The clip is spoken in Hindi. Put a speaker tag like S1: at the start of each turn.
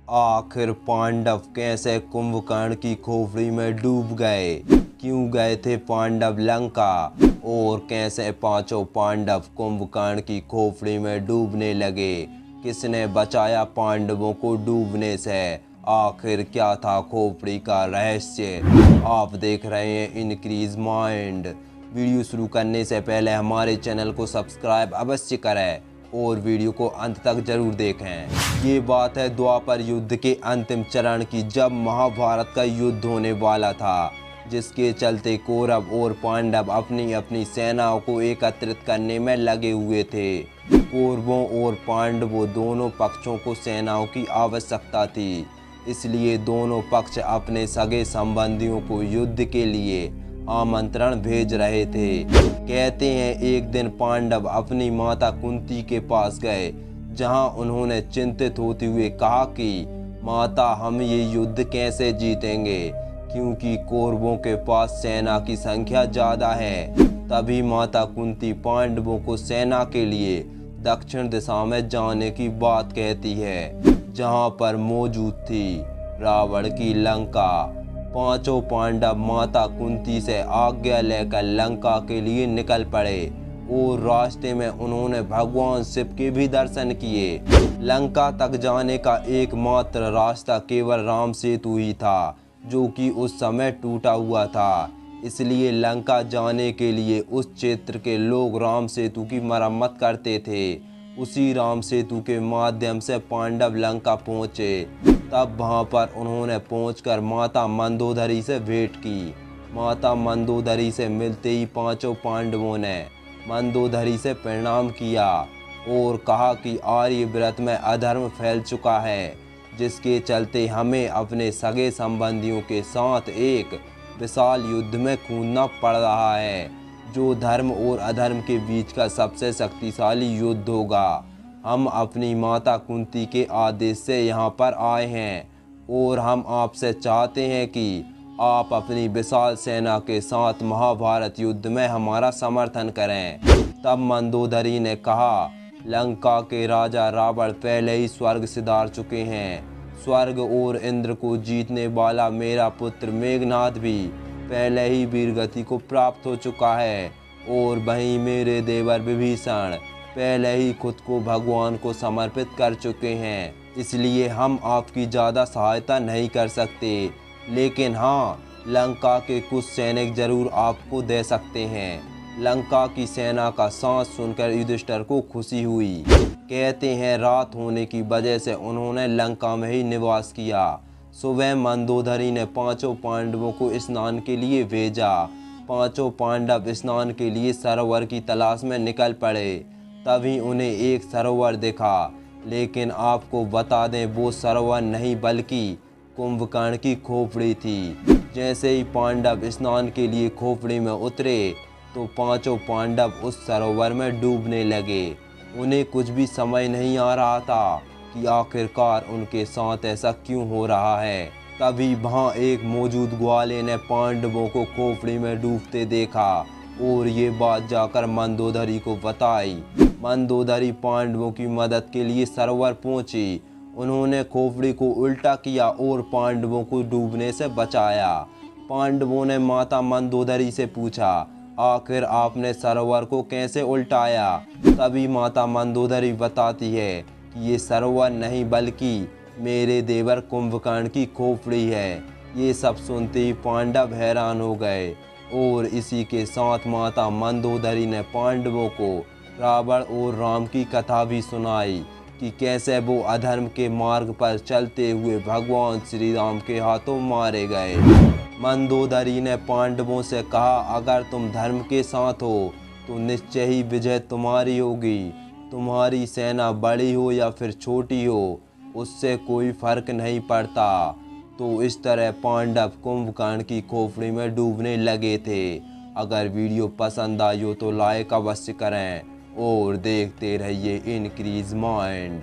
S1: आखिर पांडव कैसे कुंभकर्ण की खोपड़ी में डूब गए? क्यों गए थे पांडव लंका? और कैसे पांचों पांडव कुंभकर्ण की खोपड़ी में डूबने लगे? किसने बचाया पांडवों को डूबने से? आखिर क्या था खोपड़ी का रहस्य? आप देख रहे हैं इनक्रीज माइंड। वीडियो शुरू करने से पहले हमारे चैनल को सब्सक्राइब अवश्य करें और वीडियो को अंत तक जरूर देखें। ये बात है द्वापर युद्ध के अंतिम चरण की, जब महाभारत का युद्ध होने वाला था, जिसके चलते कौरव और पांडव अपनी अपनी सेनाओं को एकत्रित करने में लगे हुए थे। कौरवों और पांडवों दोनों पक्षों को सेनाओं की आवश्यकता थी, इसलिए दोनों पक्ष अपने सगे संबंधियों को युद्ध के लिए आमंत्रण भेज रहे थे। कहते हैं एक दिन पांडव अपनी माता कुंती के पास गए, जहां उन्होंने चिंतित होते हुए कहा कि माता, हम ये युद्ध कैसे जीतेंगे, क्योंकि कौरवों के पास सेना की संख्या ज़्यादा है। तभी माता कुंती पांडवों को सेना के लिए दक्षिण दिशा में जाने की बात कहती है, जहां पर मौजूद थी रावण की लंका। पांचों पांडव माता कुंती से आज्ञा लेकर लंका के लिए निकल पड़े और रास्ते में उन्होंने भगवान शिव के भी दर्शन किए। लंका तक जाने का एकमात्र रास्ता केवल राम सेतु ही था, जो कि उस समय टूटा हुआ था। इसलिए लंका जाने के लिए उस क्षेत्र के लोग राम सेतु की मरम्मत करते थे। उसी राम सेतु के माध्यम से पांडव लंका पहुँचे। तब वहाँ पर उन्होंने पहुंचकर माता मंदोदरी से भेंट की। माता मंदोदरी से मिलते ही पांचों पांडवों ने मंदोदरी से प्रणाम किया और कहा कि आर्यव्रत में अधर्म फैल चुका है, जिसके चलते हमें अपने सगे संबंधियों के साथ एक विशाल युद्ध में कूदना पड़ रहा है, जो धर्म और अधर्म के बीच का सबसे शक्तिशाली युद्ध होगा। हम अपनी माता कुंती के आदेश से यहाँ पर आए हैं और हम आपसे चाहते हैं कि आप अपनी विशाल सेना के साथ महाभारत युद्ध में हमारा समर्थन करें। तब मंदोदरी ने कहा, लंका के राजा रावण पहले ही स्वर्ग सिधार चुके हैं। स्वर्ग और इंद्र को जीतने वाला मेरा पुत्र मेघनाद भी पहले ही वीरगति को प्राप्त हो चुका है, और वहीं मेरे देवर विभीषण पहले ही खुद को भगवान को समर्पित कर चुके हैं। इसलिए हम आपकी ज़्यादा सहायता नहीं कर सकते, लेकिन हाँ, लंका के कुछ सैनिक जरूर आपको दे सकते हैं। लंका की सेना का सांस सुनकर युधिष्ठिर को खुशी हुई। कहते हैं रात होने की वजह से उन्होंने लंका में ही निवास किया। सुबह मंदोदरी ने पांचों पांडवों को स्नान के लिए भेजा। पांचों पांडव स्नान के लिए सरोवर की तलाश में निकल पड़े। तभी उन्हें एक सरोवर दिखा, लेकिन आपको बता दें वो सरोवर नहीं बल्कि कुंभकर्ण की खोपड़ी थी। जैसे ही पांडव स्नान के लिए खोपड़ी में उतरे तो पांचों पांडव उस सरोवर में डूबने लगे। उन्हें कुछ भी समझ नहीं आ रहा था कि आखिरकार उनके साथ ऐसा क्यों हो रहा है। तभी वहाँ एक मौजूद ग्वाले ने पांडवों को खोपड़ी में डूबते देखा और ये बात जाकर मंदोदरी को बताई। मंदोदरी पांडवों की मदद के लिए सरोवर पहुंची। उन्होंने खोपड़ी को उल्टा किया और पांडवों को डूबने से बचाया। पांडवों ने माता मंदोदरी से पूछा, आखिर आपने सरोवर को कैसे उल्टाया? तभी माता मंदोदरी बताती है कि ये सरोवर नहीं बल्कि मेरे देवर कुंभकर्ण की खोपड़ी है। ये सब सुनते ही पांडव हैरान हो गए और इसी के साथ माता मंदोदरी ने पांडवों को रावण और राम की कथा भी सुनाई कि कैसे वो अधर्म के मार्ग पर चलते हुए भगवान श्री राम के हाथों मारे गए। मंदोदरी ने पांडवों से कहा, अगर तुम धर्म के साथ हो तो निश्चय ही विजय तुम्हारी होगी। तुम्हारी सेना बड़ी हो या फिर छोटी हो, उससे कोई फर्क नहीं पड़ता। तो इस तरह पांडव कुंभकर्ण की खोपड़ी में डूबने लगे थे। अगर वीडियो पसंद आई हो तो लाइक अवश्य करें और देखते रहिए इनक्रीज माइंड।